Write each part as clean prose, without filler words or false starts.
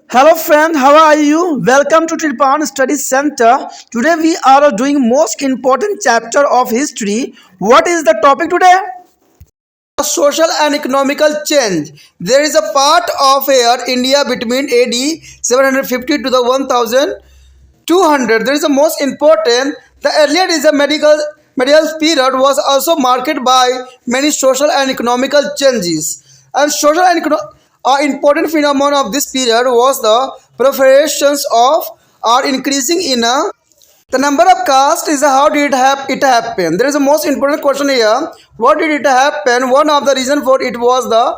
Hello friend, how are you? Welcome to Tilpan Study Center. Today we are doing most important chapter of history. What is the topic today? Social and economical change. There is a part of air India between AD 750 to the 1200. There is the most important. The earlier is a medieval period was also marked by many social and economical changes. And social and important phenomenon of this period was the proliferations of are increasing in a the number of castes is how did it happen? There is a most important question here. What did it happen? One of the reason for it was the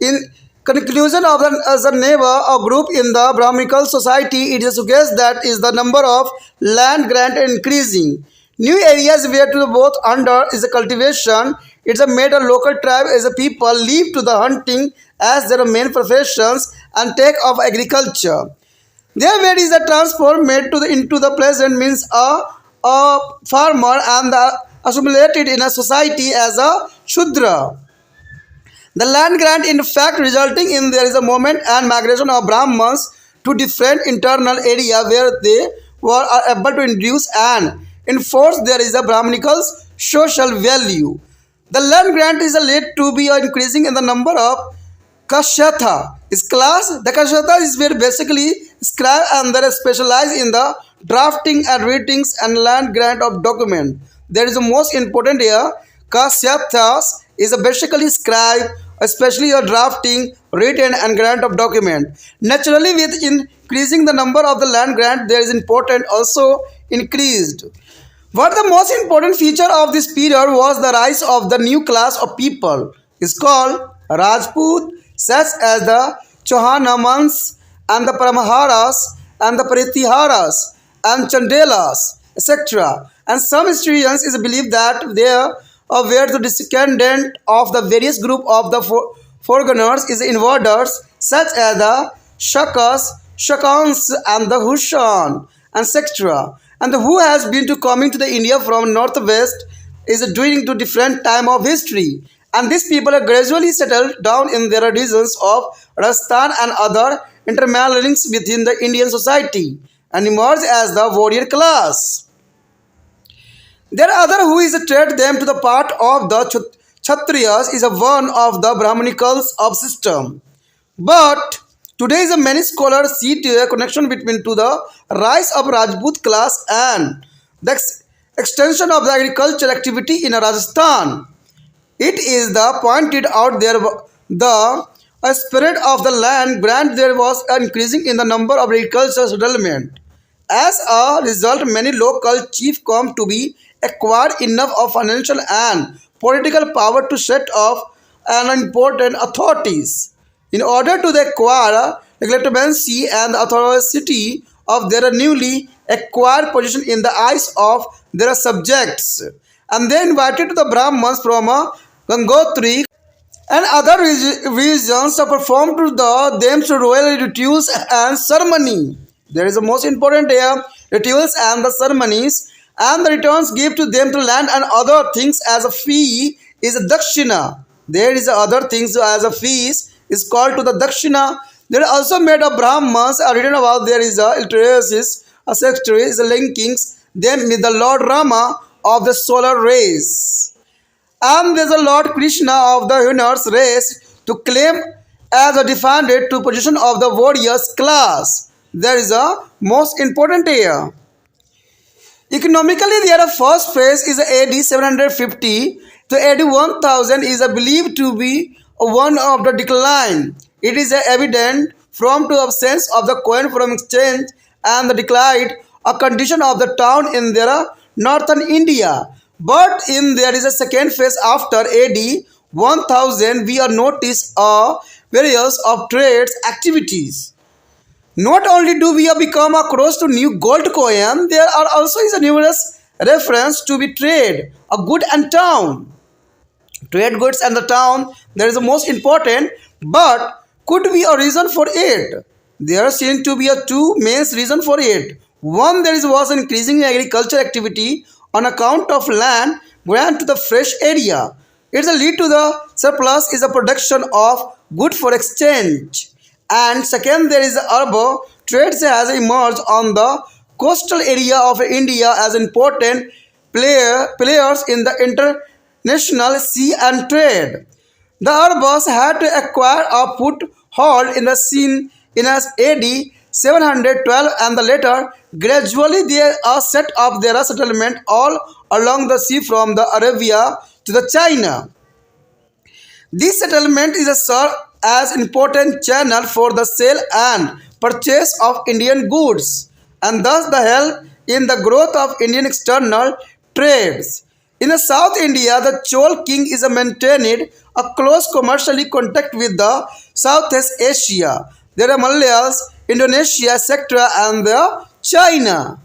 in conclusion of the as a neighbor or group in the Brahminical society. It is suggests that is the number of land grant increasing. New areas where to the both under is a cultivation. It's a made a local tribe as a people leave to the hunting as their main professions and take of agriculture. There where is a transport made to the into the present means a farmer and the assimilated in a society as a shudra. The land grant in fact resulting in there is a movement and migration of Brahmins to different internal area where they were are able to induce and enforce there is a Brahminical social value. The land grant is led to be increasing in the number of Kashyatha is class. The Kashyatha is where basically scribe and they specialize in the drafting and readings and land grant of document. There is the most important here. Kasyathas is a basically scribe, especially a drafting, written and grant of document. Naturally, with increasing the number of the land grant, there is important also increased. What the most important feature of this period was the rise of the new class of people is called Rajput, such as the Chauhanamans and the Paramaharas and the Pratiharas and Chandelas, etc. And some historians is believe that they were the descendant of the various group of the forerunners is invaders such as the Shakas, Shakans and the Hushan and etc. And who has been to coming to the India from northwest is during to different time of history. And these people are gradually settled down in their regions of Rajasthan and other intermarriages within the Indian society and emerge as the warrior class. There are other who is trade them to the part of the Kshatriyas is a one of the Brahmanicals of system. But today is a many scholars see to a connection between to the rise of Rajput class and the extension of the agricultural activity in Rajasthan. It is the pointed out there the spirit of the land grant there was an increasing in the number of agricultural settlement. As a result, many local chiefs come to be acquired enough of financial and political power to set off an important authorities. In order to acquire legitimacy and authority of their newly acquired position in the eyes of their subjects. And they invited the Brahmins from Gangotri and other regions to perform to them to royal rituals and ceremony. There is the most important here rituals and the ceremonies and the returns give to them to land and other things as a fee is a dakshina. There is other things as a fees is called to the dakshina. There are also made of Brahmans are written about there is a illustrations, a secretary is a linkings them with the Lord Rama of the solar rays. And there's a Lord Krishna of the universe race to claim as a defended to position of the warriors class. There is a most important here. Economically, their first phase is AD 750 to AD 1000 is believed to be one of the decline. It is evident from the absence of the coin from exchange and the decline a condition of the town in their northern India. But in there is a second phase after AD 1000 we are notice a various of trades activities. Not only do we have become across to new gold coin, there are also is a numerous reference to be trade, a good and town. Trade goods and the town, there is the most important, but could be a reason for it. There seem to be a two main reason for it. One, there is was an increasing agriculture activity on account of land grant to the fresh area. It's a lead to the surplus is a production of good for exchange And second, there is urban trades has emerged on the coastal area of India as important players in the international sea and trade. The Arabs had to acquire a foothold in the scene in AD 712 and the later gradually they set up their settlement all along the sea from the Arabia to the China. This settlement is a served as important channel for the sale and purchase of Indian goods and thus the help in the growth of Indian external trades. In the South India, the Chol king is maintained a close commercially contact with the Southeast Asia. There are Malayas, Indonesia, etc. and the China.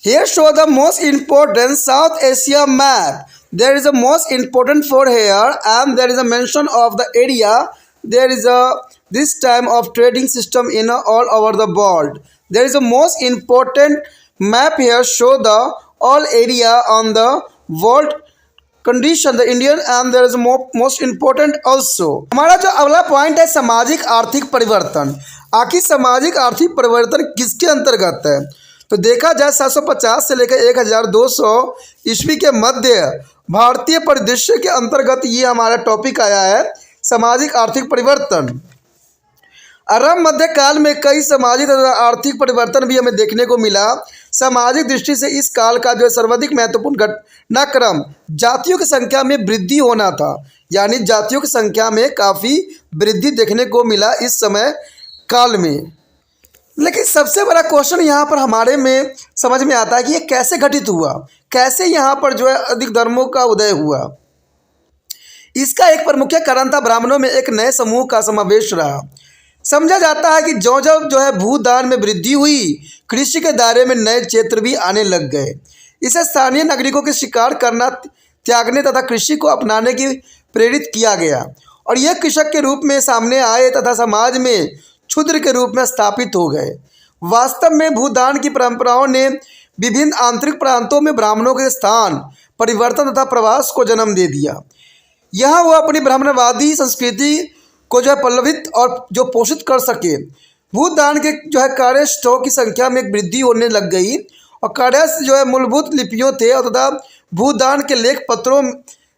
Here show the most important South Asia map. There is a most important for here and there is a mention of the area. There is a this time of trading system in all over the world. There is a most important map here show the all area on the world condition the Indian and there is most important also. हमारा जो अगला point है सामाजिक आर्थिक परिवर्तन। आखिर सामाजिक आर्थिक परिवर्तन किसके अंतर्गत है? तो देखा जाए 750 से लेकर 1200 ईस्वी के मध्य भारतीय परिदृश्य के अंतर्गत ये हमारा टॉपिक आया है सामाजिक आर्थिक परिवर्तन। आरंभ मध्यकाल में कई सामाजिक तथा आर्थिक परिवर्तन भी हमें देखने को मिला। सामाजिक दृष्टि से इस काल का जो सर्वाधिक महत्वपूर्ण घटनाक्रम जातियों की संख्या में वृद्धि होना था, यानी जातियों की संख्या में काफ़ी वृद्धि देखने को मिला इस समय काल में। लेकिन सबसे बड़ा क्वेश्चन यहाँ पर हमारे में समझ में आता है कि ये कैसे घटित हुआ, कैसे यहाँ पर जो है अधिक धर्मों का उदय हुआ। इसका एक प्रमुख कारण था ब्राह्मणों में एक नए समूह का समावेश रहा। समझा जाता है कि जो है भूदान में वृद्धि हुई, कृषि के दायरे में नए क्षेत्र भी आने लग गए। इसे स्थानीय नागरिकों के शिकार करना त्यागने तथा कृषि को अपनाने की प्रेरित किया गया और यह कृषक के रूप में सामने आए तथा समाज में क्षुद्र के रूप में स्थापित हो गए। वास्तव में भूदान की परंपराओं ने विभिन्न आंतरिक प्रांतों में ब्राह्मणों के स्थान परिवर्तन तथा प्रवास को जन्म दे दिया। यहाँ वह अपनी ब्राह्मणवादी संस्कृति को जो है पल्लवित और जो पोषित कर सके। भूदान के जो है कार्यस्थलों की संख्या में एक वृद्धि होने लग गई और कार्यस्थ जो है मूलभूत लिपियों थे और तथा भूदान के लेख पत्रों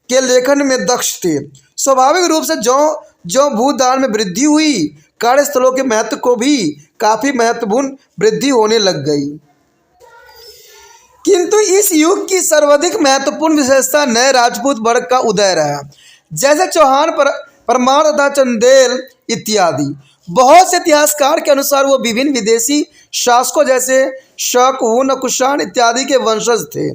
के लेखन में दक्ष थे। स्वाभाविक रूप से जो भूदान में वृद्धि हुई, कार्यस्थलों के महत्व को भी काफ़ी महत्वपूर्ण वृद्धि होने लग गई। किंतु इस युग की सर्वाधिक महत्वपूर्ण विशेषता नए राजपूत वर्ग का उदय रहा, जैसे चौहान परमार तथा चंदेल इत्यादि। बहुत से इतिहासकार के अनुसार वो विभिन्न विदेशी शासकों जैसे शक, हुन, कुषाण इत्यादि के वंशज थे,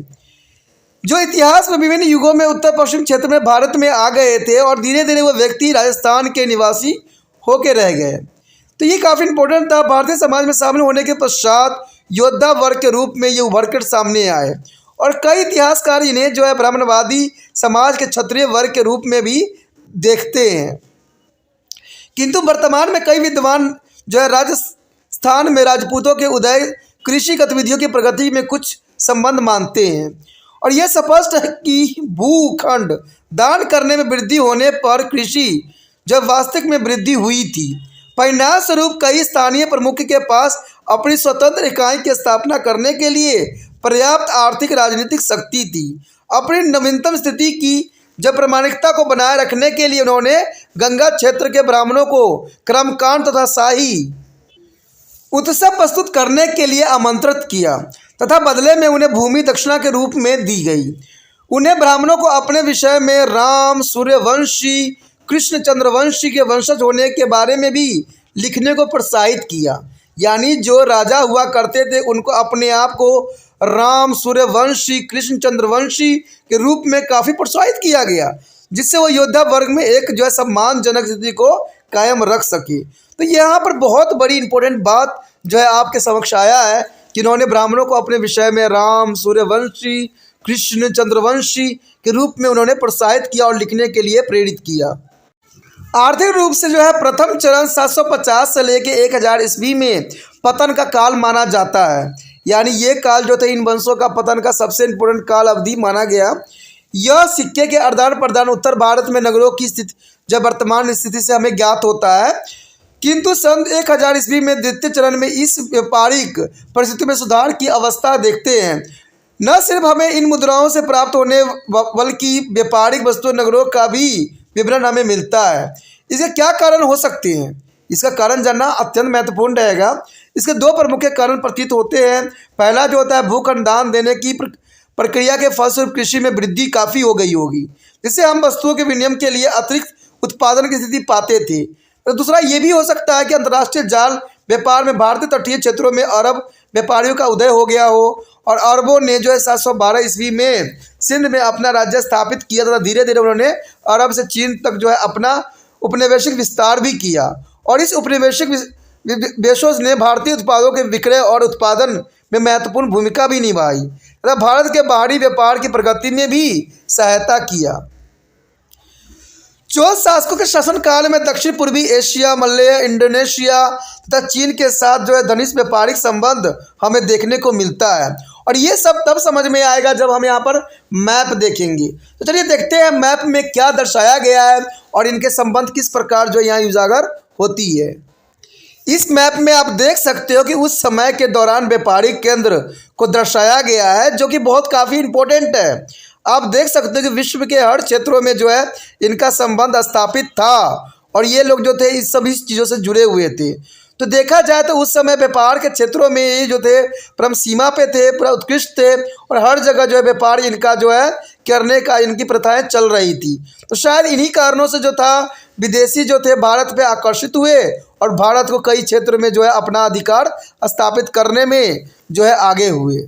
जो इतिहास में विभिन्न युगों में उत्तर पश्चिम क्षेत्र में भारत में आ गए थे और धीरे धीरे वो व्यक्ति राजस्थान के निवासी होके रह गए। तो ये काफ़ी इंपॉर्टेंट था। भारतीय समाज में शामिल होने के पश्चात योद्धा वर्ग के रूप में ये उभर कर सामने आए और कई इतिहासकार इन्हें जो है ब्राह्मणवादी समाज के क्षत्रिय वर्ग के रूप में भी देखते हैं। किंतु वर्तमान में कई विद्वान जो है राजस्थान में राजपूतों के उदय कृषि गतिविधियों की प्रगति में कुछ संबंध मानते हैं और यह स्पष्ट है कि भूखंड दान करने में वृद्धि होने पर कृषि जब वास्तविक में वृद्धि हुई थी। परिणाम स्वरूप कई स्थानीय प्रमुख के पास अपनी स्वतंत्र इकाई की स्थापना करने के लिए पर्याप्त आर्थिक राजनीतिक शक्ति थी। अपनी नवीनतम स्थिति की जब प्रामाणिकता को बनाए रखने के लिए उन्होंने गंगा क्षेत्र के ब्राह्मणों को कर्मकांड तथा शाही उत्सव प्रस्तुत करने के लिए आमंत्रित किया तथा बदले में उन्हें भूमि दक्षिणा के रूप में दी गई। उन्हें ब्राह्मणों को अपने विषय में राम, सूर्यवंशी, कृष्ण चंद्रवंशी के वंशज होने के बारे में भी लिखने को प्रोत्साहित किया। यानी जो राजा हुआ करते थे उनको अपने आप को राम, सूर्यवंशी, कृष्ण चंद्रवंशी के रूप में काफ़ी प्रोत्साहित किया गया, जिससे वो योद्धा वर्ग में एक जो है सम्मानजनक स्थिति को कायम रख सके। तो यहाँ पर बहुत बड़ी इंपॉर्टेंट बात जो है आपके समक्ष आया है कि इन्होंने ब्राह्मणों को अपने विषय में राम, सूर्यवंशी, कृष्ण चंद्रवंशी के रूप में उन्होंने प्रोत्साहित किया और लिखने के लिए प्रेरित किया। आर्थिक रूप से जो है प्रथम चरण 750 से लेकर 1000 ईस्वी में पतन का काल माना जाता है। यानी ये काल जो था इन वंशों का पतन का सबसे इम्पोर्टेंट काल अवधि माना गया। यह सिक्के के आदान प्रदान उत्तर भारत में नगरों की स्थिति जब वर्तमान स्थिति से हमें ज्ञात होता है किंतु सन 1000 ईस्वी में द्वितीय चरण में इस व्यापारिक परिस्थिति में सुधार की अवस्था देखते हैं। न सिर्फ हमें इन मुद्राओं से प्राप्त होने बल्कि व्यापारिक वस्तु नगरों का भी विवरण हमें मिलता है। इसके क्या कारण हो सकते हैं? इसका कारण जानना अत्यंत महत्वपूर्ण रहेगा। इसके दो प्रमुख कारण प्रतीत होते हैं। पहला जो होता है, भूखंड दान देने की प्रक्रिया के फलस्वरूप कृषि में वृद्धि काफ़ी हो गई होगी, जिससे हम वस्तुओं के विनिमय के लिए अतिरिक्त उत्पादन की स्थिति पाते थे। तो दूसरा ये भी हो सकता है कि अंतर्राष्ट्रीय जाल व्यापार में भारतीय तटीय क्षेत्रों में अरब व्यापारियों का उदय हो गया हो और अरबों ने जो है 712 ईस्वी में सिंध में अपना राज्य स्थापित किया तथा धीरे धीरे उन्होंने अरब से चीन तक जो है अपना उपनिवेशिक विस्तार भी किया और इस उपनिवेशिक देशों ने भारतीय उत्पादों के विक्रय और उत्पादन में महत्वपूर्ण भूमिका भी निभाई तथा भारत के बाहरी व्यापार की प्रगति में भी सहायता किया। चोल शासकों के शासनकाल में दक्षिण पूर्वी एशिया, मलय, इंडोनेशिया तथा चीन के साथ जो है घनिष्ठ व्यापारिक संबंध हमें देखने को मिलता है और ये सब तब समझ में आएगा जब हम यहाँ पर मैप देखेंगे। तो चलिए देखते हैं मैप में क्या दर्शाया गया है और इनके संबंध किस प्रकार जो यहाँ उजागर होती है। इस मैप में आप देख सकते हो कि उस समय के दौरान व्यापारिक केंद्र को दर्शाया गया है, जो कि बहुत काफ़ी इम्पोर्टेंट है। आप देख सकते हो कि विश्व के हर क्षेत्रों में जो है इनका संबंध स्थापित था और ये लोग जो थे इस सभी चीज़ों से जुड़े हुए थे। तो देखा जाए तो उस समय व्यापार के क्षेत्रों में ये जो थे परम सीमा पे थे, पूरा उत्कृष्ट थे और हर जगह जो है व्यापार इनका जो है करने का इनकी प्रथाएं चल रही थी। तो शायद इन्हीं कारणों से जो था विदेशी जो थे भारत पे आकर्षित हुए और भारत को कई क्षेत्र में जो है अपना अधिकार स्थापित करने में जो है आगे हुए।